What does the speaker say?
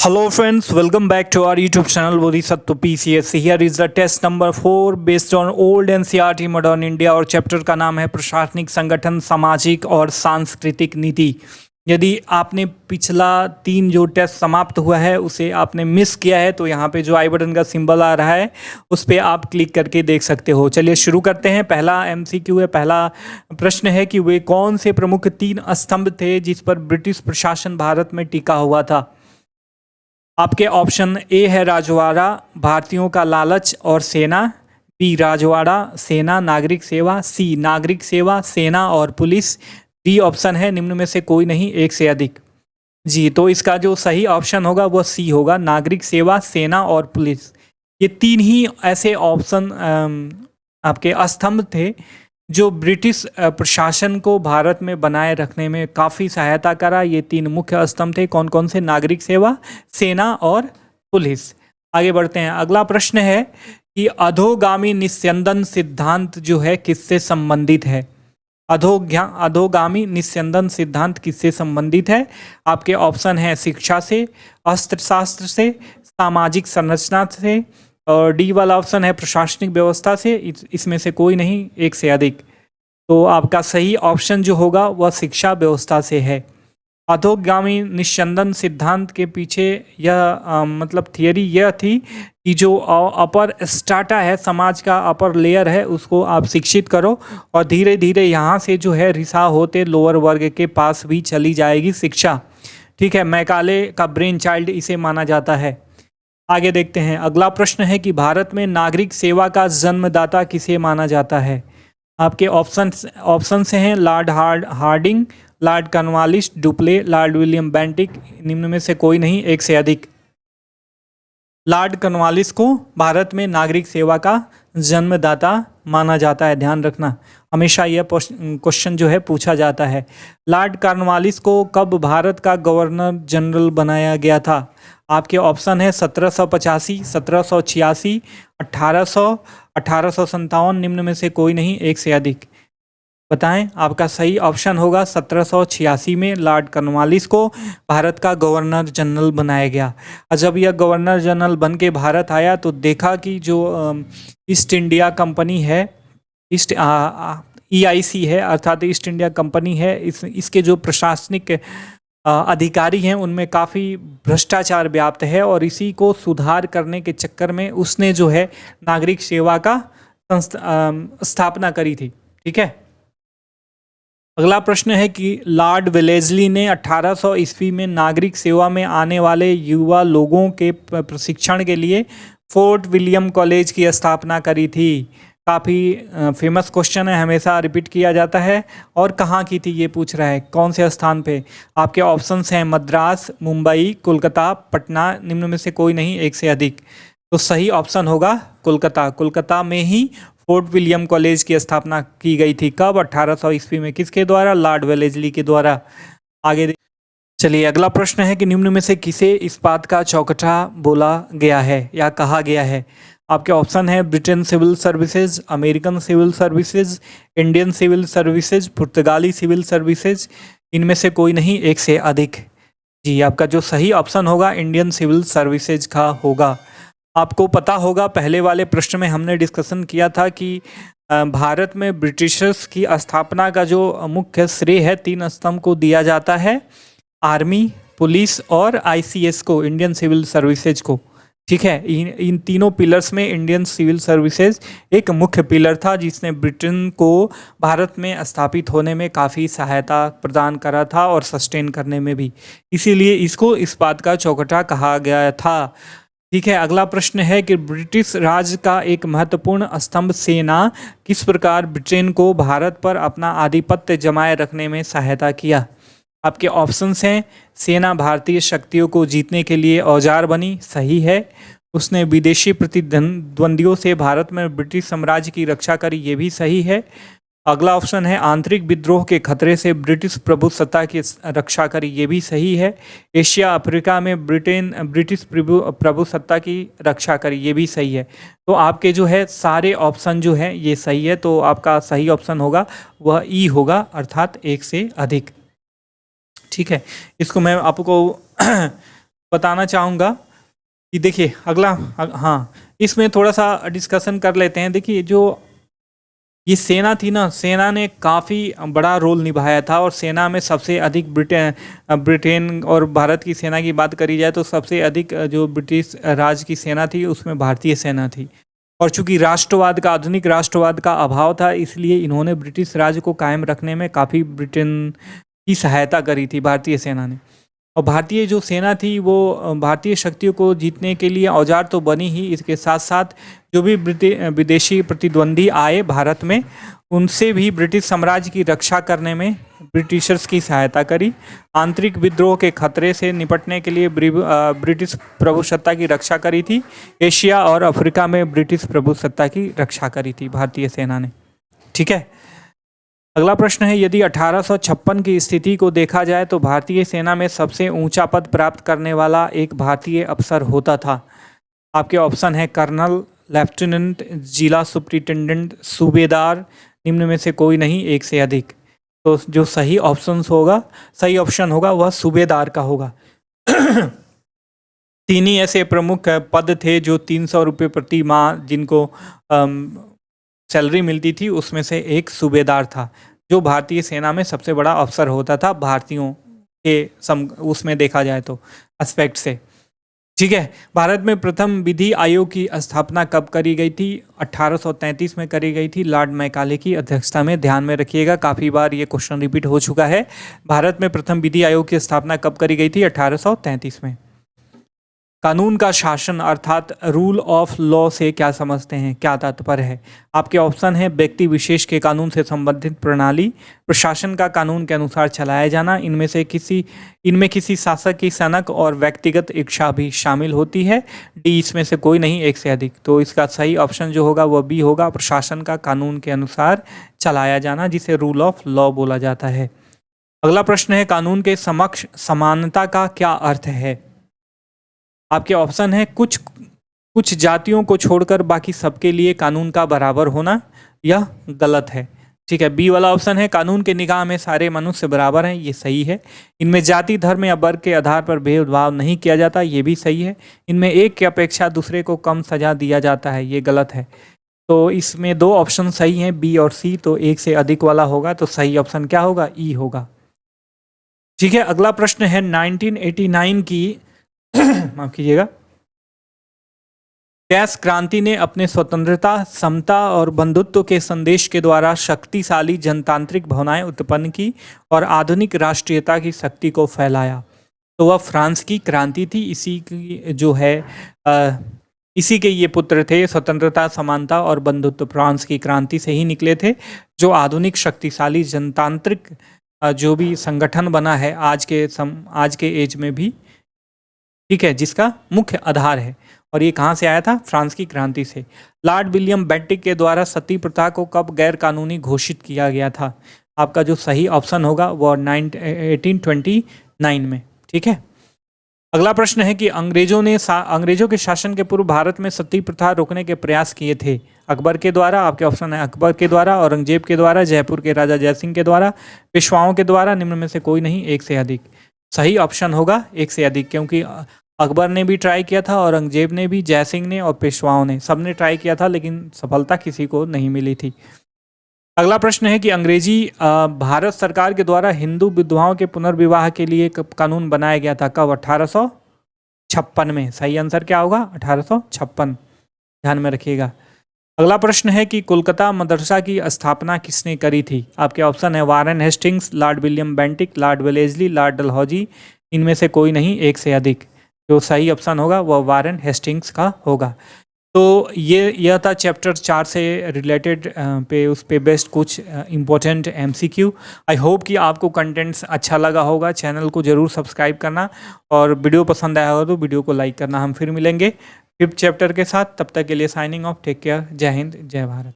Hello friends, welcome back to our YouTube channel Bodhisattva PCSC. Here is the test number 4 based on old NCERT modern India और chapter का नाम है प्रशासनिक संगठन सामाजिक और सांस्कृतिक नीति। यदि आपने पिछला 3 जो टेस्ट समाप्त हुआ है उसे आपने मिस किया है तो यहाँ पे जो आई बटन का सिंबल आ रहा है उस पर आप क्लिक करके देख सकते हो। चलिए शुरू करते हैं। पहला MCQ है। पहला प्रश्न है कि वे कौन से प्रमुख 3 स्तंभ थे जिस पर ब्रिटिश प्रशासन भारत में टिका हुआ था। आपके ऑप्शन ए है राजवाड़ा, भारतीयों का लालच और सेना, बी राजवाड़ा, सेना, नागरिक सेवा, सी नागरिक सेवा, सेना और पुलिस, डी ऑप्शन है निम्न में से कोई नहीं एक से अधिक। जी, तो इसका जो सही ऑप्शन होगा वह सी होगा, नागरिक सेवा, सेना और पुलिस। ये 3 ही ऐसे ऑप्शन आपके स्तंभ थे जो ब्रिटिश प्रशासन को भारत में बनाए रखने में काफ़ी सहायता करा। ये 3 मुख्य स्तंभ थे। कौन कौन से? नागरिक सेवा, सेना और पुलिस। आगे बढ़ते हैं। अगला प्रश्न है कि अधोगामी निस्यंदन सिद्धांत जो है किससे संबंधित है। अधोगामी निस्यंदन सिद्धांत किससे संबंधित है? आपके ऑप्शन है शिक्षा से, अर्थशास्त्र से, सामाजिक संरचना से और डी वाला ऑप्शन है प्रशासनिक व्यवस्था से। इसमें से कोई नहीं एक से अधिक। तो आपका सही ऑप्शन जो होगा वह शिक्षा व्यवस्था से है। अधोगामी निस्यंदन सिद्धांत के पीछे यह मतलब थियरी यह थी कि जो अपर स्ट्राटा है, समाज का अपर लेयर है, उसको आप शिक्षित करो और धीरे धीरे यहाँ से जो है रिसाव होते लोअर वर्ग के पास भी चली जाएगी शिक्षा। ठीक है, मैकाले का ब्रेन चाइल्ड इसे माना जाता है। आगे देखते हैं। अगला प्रश्न है कि भारत में नागरिक सेवा का जन्मदाता किसे माना जाता है। आपके ऑप्शन से हैं lord Harding, lord Cornwallis, Dupleix, lord William Bentinck. निम्न में से कोई नहीं एक से अधिक। लॉर्ड कॉर्नवालिस को भारत में नागरिक सेवा का जन्मदाता माना जाता है। ध्यान रखना, हमेशा यह क्वेश्चन जो है पूछा जाता है। लॉर्ड कॉर्नवालिस को कब भारत का गवर्नर जनरल बनाया गया था? आपके ऑप्शन है 1785, 1786, 1800, 1857। निम्न में से कोई नहीं एक से अधिक। बताएं। आपका सही ऑप्शन होगा 1786 में लॉर्ड कॉर्नवालिस को भारत का गवर्नर जनरल बनाया गया। और जब यह गवर्नर जनरल बन के भारत आया तो देखा कि जो ईस्ट इंडिया कंपनी है, EIC है अर्थात ईस्ट इंडिया कंपनी है, इसके जो प्रशासनिक अधिकारी हैं उनमें काफ़ी भ्रष्टाचार व्याप्त है और इसी को सुधार करने के चक्कर में उसने जो है नागरिक सेवा का स्थापना करी थी। ठीक है। अगला प्रश्न है कि लॉर्ड वेलेस्ली ने 1800 ईस्वी में नागरिक सेवा में आने वाले युवा लोगों के प्रशिक्षण के लिए फोर्ट विलियम कॉलेज की स्थापना करी थी। काफ़ी फेमस क्वेश्चन है, हमेशा रिपीट किया जाता है। और कहाँ की थी ये पूछ रहा है, कौन से स्थान पे। आपके ऑप्शंस हैं मद्रास, मुंबई, कोलकाता, पटना। निम्न में से कोई नहीं एक से अधिक। तो सही ऑप्शन होगा कोलकाता। कोलकाता में ही फोर्ट विलियम कॉलेज की स्थापना की गई थी। कब? 1800 ईस्वी में। किसके द्वारा? लॉर्ड वेलेस्ली के द्वारा। आगे चलिए। अगला प्रश्न है कि निम्न में से किसे इस्पात का चौकठा बोला गया है या कहा गया है। आपके ऑप्शन है Britain civil services, American civil services, Indian civil services, पुर्तगाली सिविल सर्विसेज। इनमें से कोई नहीं एक से अधिक। जी, आपका जो सही ऑप्शन होगा इंडियन सिविल सर्विसेज का होगा। आपको पता होगा पहले वाले प्रश्न में हमने डिस्कशन किया था कि भारत में ब्रिटिशर्स की स्थापना का जो मुख्य श्रेय है 3 स्तंभ को दिया जाता है, आर्मी, पुलिस और ICS को, इंडियन सिविल सर्विसेज को। ठीक है। इन तीनों पिलर्स में इंडियन सिविल सर्विसेज एक मुख्य पिलर था जिसने ब्रिटेन को भारत में स्थापित होने में काफ़ी सहायता प्रदान करा था और सस्टेन करने में भी, इसीलिए इसको इस्पात का चौकठा कहा गया था। ठीक है। अगला प्रश्न है कि ब्रिटिश राज का एक महत्वपूर्ण स्तंभ सेना किस प्रकार ब्रिटेन को भारत पर अपना आधिपत्य जमाए रखने में सहायता किया। आपके ऑप्शंस हैं सेना भारतीय शक्तियों को जीतने के लिए औजार बनी। सही है। उसने विदेशी प्रतिद्वंदियों से भारत में ब्रिटिश साम्राज्य की रक्षा करी। ये भी सही है। अगला ऑप्शन है आंतरिक विद्रोह के खतरे से ब्रिटिश प्रभुसत्ता की रक्षा करी। ये भी सही है। एशिया अफ्रीका में ब्रिटिश प्रभुसत्ता की रक्षा करी। ये भी सही है। तो आपके जो है सारे ऑप्शन जो है ये सही है। तो आपका सही ऑप्शन होगा वह ई होगा अर्थात एक से अधिक। ठीक है। इसको मैं आपको बताना चाहूँगा कि देखिए अगला हाँ, इसमें थोड़ा सा डिस्कशन कर लेते हैं। देखिए जो ये सेना थी ना, सेना ने काफ़ी बड़ा रोल निभाया था और सेना में सबसे अधिक ब्रिटेन और भारत की सेना की बात करी जाए तो सबसे अधिक जो ब्रिटिश राज की सेना थी उसमें भारतीय सेना थी। और चूंकि राष्ट्रवाद का, आधुनिक राष्ट्रवाद का अभाव था, इसलिए इन्होंने ब्रिटिश राज को कायम रखने में काफ़ी ब्रिटेन की सहायता करी थी भारतीय सेना ने। और भारतीय जो सेना थी वो भारतीय शक्तियों को जीतने के लिए औजार तो बनी ही, इसके साथ साथ जो भी विदेशी प्रतिद्वंदी आए भारत में, उनसे भी ब्रिटिश साम्राज्य की रक्षा करने में ब्रिटिशर्स की सहायता करी। आंतरिक विद्रोह के खतरे से निपटने के लिए ब्रिटिश प्रभुसत्ता की रक्षा करी थी। एशिया और अफ्रीका में ब्रिटिश प्रभुसत्ता की रक्षा करी थी भारतीय सेना ने। ठीक है, अगला प्रश्न है, यदि 1856 की स्थिति को देखा जाए तो भारतीय सेना में सबसे ऊंचा पद प्राप्त करने वाला एक भारतीय अफसर होता था। आपके ऑप्शन है कर्नल, लेफ्टिनेंट, जिला सुप्रिंटेंडेंट, सूबेदार, निम्न में से कोई नहीं, एक से अधिक। तो जो सही ऑप्शन होगा वह सूबेदार का होगा। तीन ही ऐसे प्रमुख पद थे जो 300 रुपये प्रति माह जिनको सैलरी मिलती थी, उसमें से एक सूबेदार था, जो भारतीय सेना में सबसे बड़ा अफसर होता था भारतीयों के उसमें देखा जाए तो एस्पेक्ट से। ठीक है, भारत में प्रथम विधि आयोग की स्थापना कब करी गई थी? 1833 में करी गई थी, लॉर्ड मैकाले की अध्यक्षता में। ध्यान में रखिएगा, काफ़ी बार ये क्वेश्चन रिपीट हो चुका है। भारत में प्रथम विधि आयोग की स्थापना कब करी गई थी? 1833 में। कानून का शासन अर्थात रूल ऑफ लॉ से क्या समझते हैं, क्या तात्पर्य है? आपके ऑप्शन है व्यक्ति विशेष के कानून से संबंधित प्रणाली, प्रशासन का कानून के अनुसार चलाया जाना, इनमें किसी शासक की सनक और व्यक्तिगत इच्छा भी शामिल होती है, डी इसमें से कोई नहीं, एक से अधिक। तो इसका सही ऑप्शन जो होगा वह बी होगा, प्रशासन का कानून के अनुसार चलाया जाना, जिसे रूल ऑफ लॉ बोला जाता है। अगला प्रश्न है, कानून के समक्ष समानता का क्या अर्थ है? आपके ऑप्शन है कुछ जातियों को छोड़कर बाकी सबके लिए कानून का बराबर होना, यह गलत है। ठीक है, बी वाला ऑप्शन है कानून के निगाह में सारे मनुष्य बराबर हैं, ये सही है। इनमें जाति, धर्म या वर्ग के आधार पर भेदभाव नहीं किया जाता, ये भी सही है। इनमें एक की अपेक्षा दूसरे को कम सजा दिया जाता है, ये गलत है। तो इसमें दो ऑप्शन सही हैं, बी और सी, तो एक से अधिक वाला होगा, तो सही ऑप्शन क्या होगा? ई होगा। ठीक है, अगला प्रश्न है 1989 की माफ कीजिएगा, डैश क्रांति ने अपने स्वतंत्रता, समता और बंधुत्व के संदेश के द्वारा शक्तिशाली जनतांत्रिक भावनाएं उत्पन्न की और आधुनिक राष्ट्रीयता की शक्ति को फैलाया। तो वह फ्रांस की क्रांति थी। इसी की जो है इसी के ये पुत्र थे, स्वतंत्रता, समानता और बंधुत्व फ्रांस की क्रांति से ही निकले थे, जो आधुनिक शक्तिशाली जनतांत्रिक जो भी संगठन बना है आज के एज में भी, ठीक है, जिसका मुख्य आधार है। और ये कहाँ से आया था? फ्रांस की क्रांति से। लॉर्ड विलियम बेंटिक के द्वारा सती प्रथा को कब गैर कानूनी घोषित किया गया था? आपका जो सही ऑप्शन होगा वो 1829 में। ठीक है, अगला प्रश्न है कि अंग्रेजों के शासन के पूर्व भारत में सती प्रथा रोकने के प्रयास किए थे। अकबर के द्वारा, आपके ऑप्शन है अकबर के द्वारा, औरंगजेब के द्वारा, जयपुर के राजा जयसिंह के द्वारा, पेशवाओं के द्वारा, निम्न में से कोई नहीं, एक से अधिक। सही ऑप्शन होगा एक से अधिक, क्योंकि अकबर ने भी ट्राई किया था, औरंगजेब ने भी, जयसिंह ने और पेशवाओं ने, सबने ट्राई किया था, लेकिन सफलता किसी को नहीं मिली थी। अगला प्रश्न है कि अंग्रेजी भारत सरकार के द्वारा हिंदू विधवाओं के पुनर्विवाह के लिए कानून बनाया गया था, कब? 1856 में। सही आंसर क्या होगा? 1856। ध्यान में रखिएगा। अगला प्रश्न है कि कोलकाता मदरसा की स्थापना किसने करी थी? आपके ऑप्शन है Warren Hastings, Lord William Bentinck, Lord Wellesley, Lord Dalhousie, इनमें से कोई नहीं, एक से अधिक। जो सही ऑप्शन होगा वह वारेन हेस्टिंग्स का होगा। तो यह था चैप्टर 4 से रिलेटेड उस पे बेस्ड कुछ इम्पोर्टेंट MCQ। आई होप कि आपको कंटेंट्स अच्छा लगा होगा। चैनल को ज़रूर सब्सक्राइब करना और वीडियो पसंद आया हो तो वीडियो को लाइक करना। हम फिर मिलेंगे 5th चैप्टर के साथ, तब तक के लिए साइनिंग ऑफ, टेक केयर, जय हिंद, जय भारत।